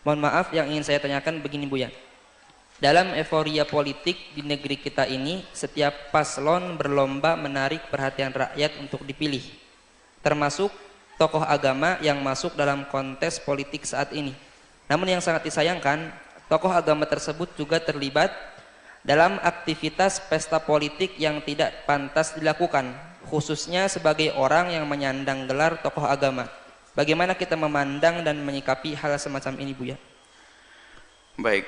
Mohon maaf, yang ingin saya tanyakan begini Buya. Dalam euforia politik di negeri kita ini, setiap paslon berlomba menarik perhatian rakyat untuk dipilih, termasuk tokoh agama yang masuk dalam kontes politik saat ini. Namun yang sangat disayangkan, tokoh agama tersebut juga terlibat dalam aktivitas pesta politik yang tidak pantas dilakukan, khususnya sebagai orang yang menyandang gelar tokoh agama. Bagaimana kita memandang dan menyikapi hal semacam ini, Buya? Baik,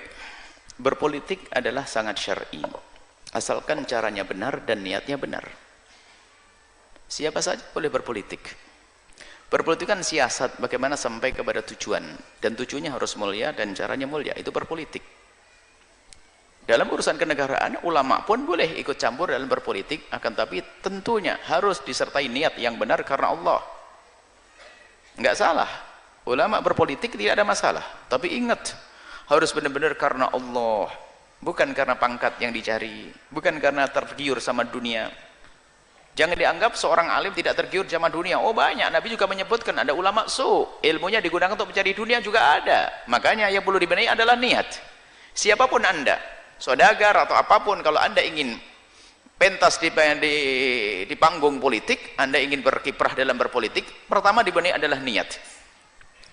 berpolitik adalah sangat syar'i, asalkan caranya benar dan niatnya benar. Siapa saja boleh berpolitik. Berpolitik kan siasat, bagaimana sampai kepada tujuan, dan tujuannya harus mulia dan caranya mulia, itu berpolitik. Dalam urusan kenegaraan, ulama pun boleh ikut campur dalam berpolitik, akan tapi tentunya harus disertai niat yang benar karena Allah. Enggak salah, ulama berpolitik tidak ada masalah, tapi ingat, harus benar-benar karena Allah, bukan karena pangkat yang dicari, bukan karena tergiur sama dunia. Jangan dianggap seorang alim tidak tergiur sama dunia. Oh banyak, Nabi juga menyebutkan ada ulama ilmunya digunakan untuk mencari dunia juga ada. Makanya yang perlu dibenahi adalah niat. Siapapun anda, saudagar atau apapun, kalau anda ingin pentas di panggung politik, anda ingin berkiprah dalam berpolitik, pertama dibenahi adalah niat.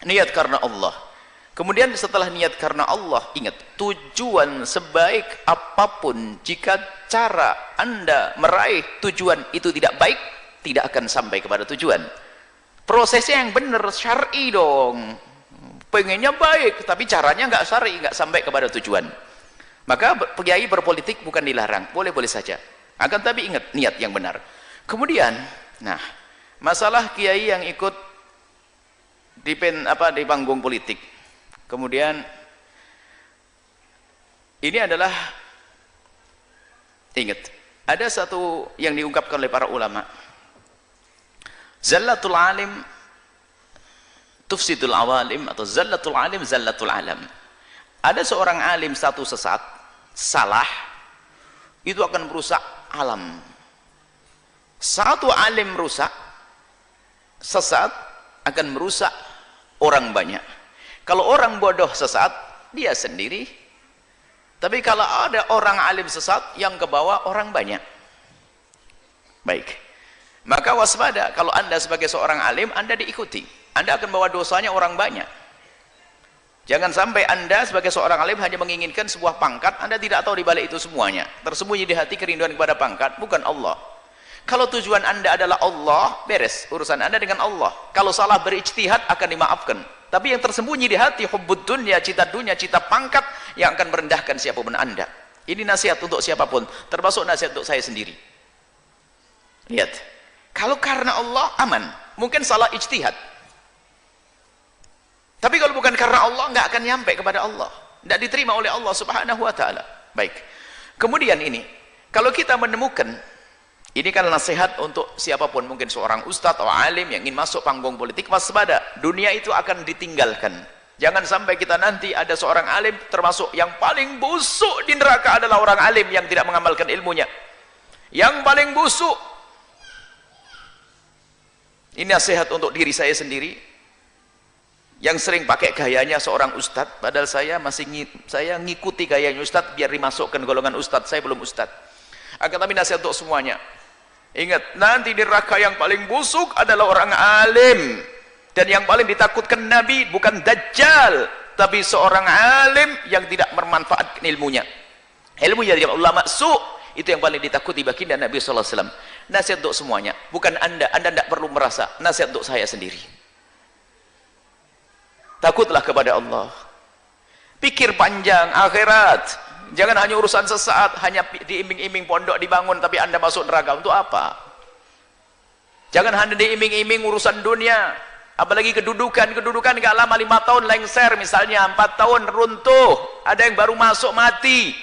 Niat karena Allah. Kemudian setelah niat karena Allah, ingat, tujuan sebaik apapun, jika cara anda meraih tujuan itu tidak baik, tidak akan sampai kepada tujuan. Prosesnya yang benar, syar'i dong. Pengennya baik, tapi caranya nggak syar'i, nggak sampai kepada tujuan. Maka kiai berpolitik bukan dilarang, boleh-boleh saja. Akan tapi ingat, niat yang benar. Kemudian, nah, masalah kiai yang ikut di panggung politik. Kemudian ini adalah, ingat, ada satu yang diungkapkan oleh para ulama. Zallatul alim tufsidul awalim, atau zallatul alim zallatul alam. Ada seorang alim satu sesat, salah, itu akan merusak alam. Satu alim rusak, sesat, akan merusak orang banyak. Kalau orang bodoh sesat, dia sendiri. Tapi kalau ada orang alim sesat, yang ke bawah orang banyak. Baik, maka waspada, kalau anda sebagai seorang alim, anda diikuti, anda akan bawa dosanya orang banyak. Jangan sampai anda sebagai seorang alim hanya menginginkan sebuah pangkat, anda tidak tahu di balik itu semuanya. Tersembunyi di hati kerinduan kepada pangkat, bukan Allah. Kalau tujuan anda adalah Allah, beres urusan anda dengan Allah. Kalau salah berijtihad akan dimaafkan. Tapi yang tersembunyi di hati, hubbud dunya, cita dunia, cita pangkat, yang akan merendahkan siapapun anda. Ini nasihat untuk siapapun, termasuk nasihat untuk saya sendiri. Lihat, kalau karena Allah aman, mungkin salah ijtihad. Tapi kalau bukan karena Allah, nggak akan nyampe kepada Allah, nggak diterima oleh Allah Subhanahu Wa Taala. Baik. Kemudian ini, kalau kita menemukan, ini kan nasihat untuk siapapun, mungkin seorang ustadz atau alim yang ingin masuk panggung politik, waspada, dunia itu akan ditinggalkan. Jangan sampai kita nanti ada seorang alim, termasuk yang paling busuk di neraka adalah orang alim yang tidak mengamalkan ilmunya. Yang paling busuk. Ini nasihat untuk diri saya sendiri, yang sering pakai gayanya seorang ustadz, padahal saya saya ngikuti gayanya ustadz biar dimasukkan golongan ustadz. Saya belum ustadz. Akan tapi nasihat untuk semuanya, ingat, nanti di neraka yang paling busuk adalah orang alim, dan yang paling ditakutkan Nabi bukan dajjal, tapi seorang alim yang tidak bermanfaat ilmunya. Ilmunya dari ulama itu yang paling ditakuti baginda Nabi sallallahu alaihi wasallam. Nasihat untuk semuanya, bukan anda tidak perlu merasa, nasihat untuk saya sendiri. Takutlah kepada Allah, pikir panjang akhirat. Jangan hanya urusan sesaat, hanya diiming-iming pondok dibangun tapi anda masuk neraka, untuk apa? Jangan hanya diiming-iming urusan dunia, apalagi kedudukan gak lama, 5 tahun lengser misalnya, 4 tahun runtuh, ada yang baru masuk mati.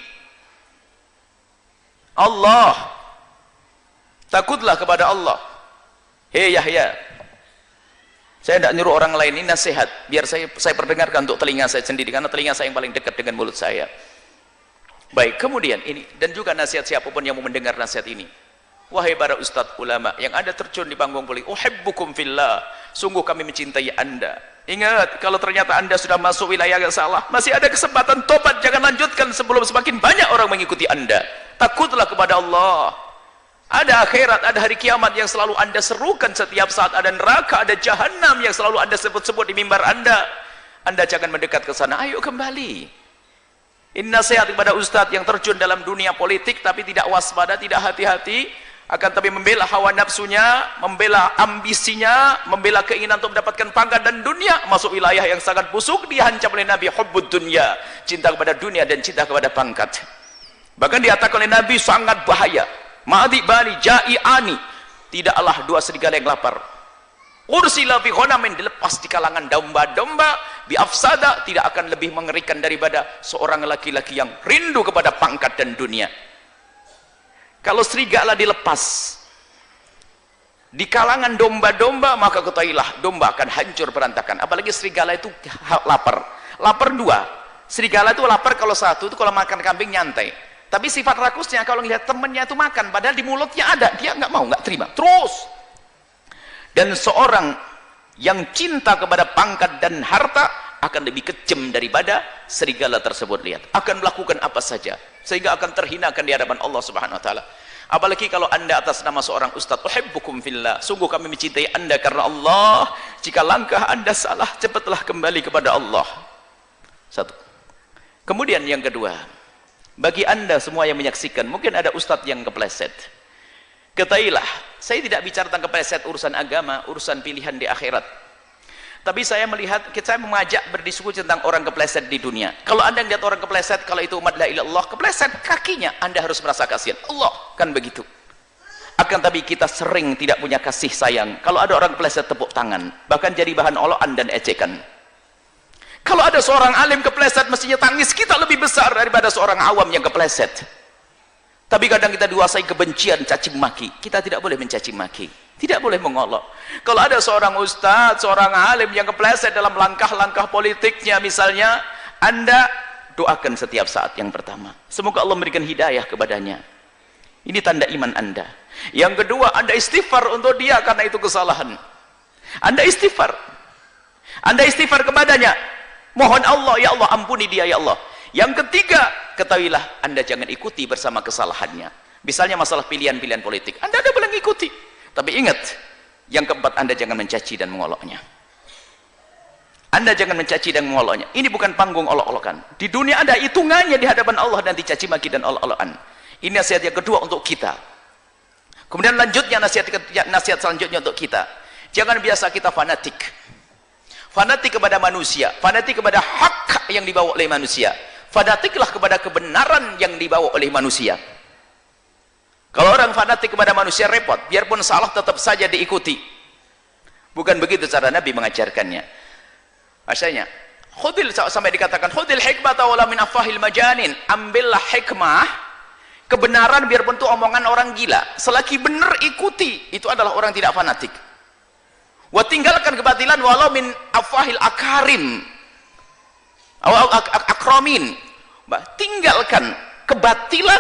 Allah, takutlah kepada Allah. Hei Yahya, saya tidak nyuruh orang lain, ini nasihat biar saya perdengarkan untuk telinga saya sendiri, karena telinga saya yang paling dekat dengan mulut saya. Baik, kemudian ini, dan juga nasihat siapapun yang mau mendengar nasihat ini, Wahai para ustadz ulama yang ada terjun di panggung politik, uhibbukum fillah, sungguh kami mencintai anda. Ingat, kalau ternyata anda sudah masuk wilayah yang salah, masih ada kesempatan tobat, jangan lanjutkan sebelum semakin banyak orang mengikuti anda. Takutlah kepada Allah. Ada akhirat, ada hari kiamat yang selalu anda serukan setiap saat, ada neraka, ada jahanam yang selalu anda sebut-sebut di mimbar anda. Anda jangan mendekat ke sana, ayo kembali. Ini nasihat kepada ustadz yang terjun dalam dunia politik tapi tidak waspada, tidak hati-hati, akan tapi membela hawa nafsunya, membela ambisinya, membela keinginan untuk mendapatkan pangkat dan dunia, masuk wilayah yang sangat busuk. Dihancam oleh Nabi hubbud dunya, cinta kepada dunia dan cinta kepada pangkat. Bahkan dikatakan oleh Nabi sangat bahaya. Ma'adi bali ja'i'ani, tidaklah dua serigala yang lapar. Ursila fi ghanamin, dilepas di kalangan domba-domba, bi afsada, tidak akan lebih mengerikan daripada seorang laki-laki yang rindu kepada pangkat dan dunia. Kalau serigala dilepas di kalangan domba-domba, maka ketahuilah domba akan hancur berantakan. Apalagi serigala itu lapar. Lapar dua. Serigala itu lapar kalau satu, itu kalau makan kambing nyantai. Tapi sifat rakusnya kalau ngelihat temennya itu makan, padahal di mulutnya ada, dia nggak mau, nggak terima. Terus. Dan seorang yang cinta kepada pangkat dan harta akan lebih kejam daripada serigala tersebut. Lihat, akan melakukan apa saja sehingga akan terhinakan di hadapan Allah Subhanahu wa taala. Apalagi kalau anda atas nama seorang ustadz, uhibbukum fillah, sungguh kami mencintai anda karena Allah. Jika langkah anda salah, cepatlah kembali kepada Allah. Satu. Kemudian yang kedua, bagi anda semua yang menyaksikan, mungkin ada ustadz yang kepleset. Ketahuilah, saya tidak bicara tentang kepleset urusan agama, urusan pilihan di akhirat. Tapi saya melihat, saya mengajak berdiskusi tentang orang kepleset di dunia. Kalau anda melihat orang kepleset, kalau itu umat la ilaha illallah, kepleset kakinya, anda harus merasa kasihan. Allah kan begitu. Akan tapi kita sering tidak punya kasih sayang. Kalau ada orang kepleset, tepuk tangan, bahkan jadi bahan olokan dan ejekan. Kalau ada seorang alim kepleset, mestinya tangis kita lebih besar daripada seorang awam yang kepleset. Tapi kadang kita dikuasai kebencian, caci maki. Kita tidak boleh mencaci maki, tidak boleh mengolok. Kalau ada seorang ustadz, seorang alim yang kepleset dalam langkah-langkah politiknya misalnya, anda doakan setiap saat. Yang pertama, semoga Allah memberikan hidayah kepadanya. Ini tanda iman anda. Yang kedua, anda istighfar untuk dia karena itu kesalahan. Anda istighfar kepadanya, mohon Allah, ya Allah ampuni dia ya Allah. Yang ketiga, ketahuilah anda jangan ikuti bersama kesalahannya. Misalnya masalah pilihan-pilihan politik, anda ada boleh ikuti, tapi ingat, yang keempat, anda jangan mencaci dan mengoloknya. Anda jangan mencaci dan mengoloknya. Ini bukan panggung olok-olokan. Di dunia ada hitungannya di hadapan Allah dan dicaci maki dan olok-olokan. Ini nasihat yang kedua untuk kita. Kemudian lanjutnya nasihat selanjutnya untuk kita. Jangan biasa kita fanatik. Fanatik kepada manusia, fanatik kepada hak yang dibawa oleh manusia. Fanatiklah kepada kebenaran yang dibawa oleh manusia. Kalau orang fanatik kepada manusia repot, biarpun salah tetap saja diikuti. Bukan begitu cara Nabi mengajarkannya. Asalnya, khudil, sampai dikatakan khudil hikmata wala min afahil majanin, ambillah hikmah, kebenaran biarpun itu omongan orang gila, selagi benar ikuti, itu adalah orang tidak fanatik. Wa tinggalkan kebatilan walau min afahil akarim, akromin, tinggalkan kebatilan,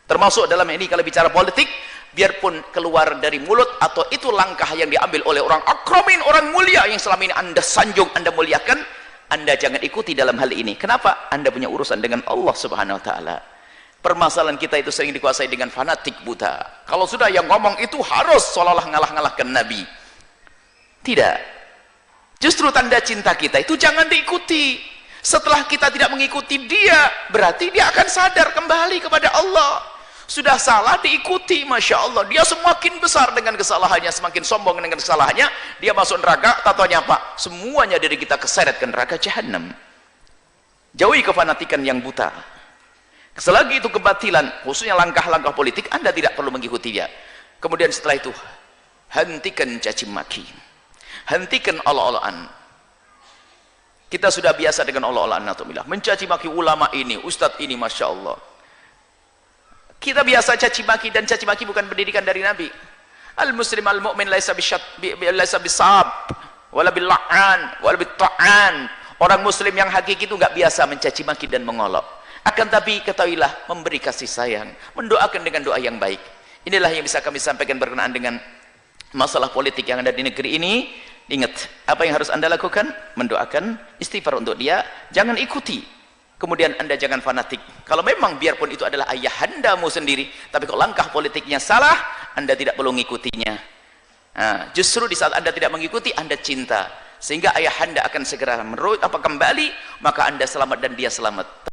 termasuk dalam ini kalau bicara politik, biarpun keluar dari mulut atau itu langkah yang diambil oleh orang akromin, orang mulia yang selama ini anda sanjung, anda muliakan, anda jangan ikuti dalam hal ini. Kenapa? Anda punya urusan dengan Allah Subhanahu wa taala. Permasalahan kita itu sering dikuasai dengan fanatik buta. Kalau sudah yang ngomong itu harus seolah-olah ngalah-ngalahkan Nabi. Tidak. Justru tanda cinta kita itu jangan diikuti. Setelah kita tidak mengikuti dia, berarti dia akan sadar kembali kepada Allah. Sudah salah diikuti, Masya Allah, dia semakin besar dengan kesalahannya, semakin sombong dengan kesalahannya, dia masuk neraka. Tatonya apa? Semuanya dari kita keseret ke neraka jahanam. Jauhi kefanatikan yang buta. Selagi itu kebatilan, khususnya langkah-langkah politik, anda tidak perlu mengikuti dia. Kemudian setelah itu, hentikan caci maki, hentikan olok-olokan. Kita sudah biasa dengan olok-olokan, mencaci maki ulama ini, ustadz ini, Masya Allah. Kita biasa caci maki, dan caci maki bukan pendidikan dari Nabi. Al-muslim al-mu'min laisa bisab wala bil la'an wala bit ta'an. Orang muslim yang hakiki itu enggak biasa mencaci maki dan mengolok. Akan tapi ketahuilah, memberi kasih sayang, mendoakan dengan doa yang baik. Inilah yang bisa kami sampaikan berkenaan dengan masalah politik yang ada di negeri ini. Ingat, apa yang harus Anda lakukan? Mendoakan, istighfar untuk dia, jangan ikuti. Kemudian Anda jangan fanatik. Kalau memang biarpun itu adalah ayahandamu sendiri, tapi kalau langkah politiknya salah, Anda tidak perlu mengikutinya. Nah, justru di saat Anda tidak mengikuti, Anda cinta. Sehingga ayahanda akan segera kembali, maka Anda selamat dan dia selamat.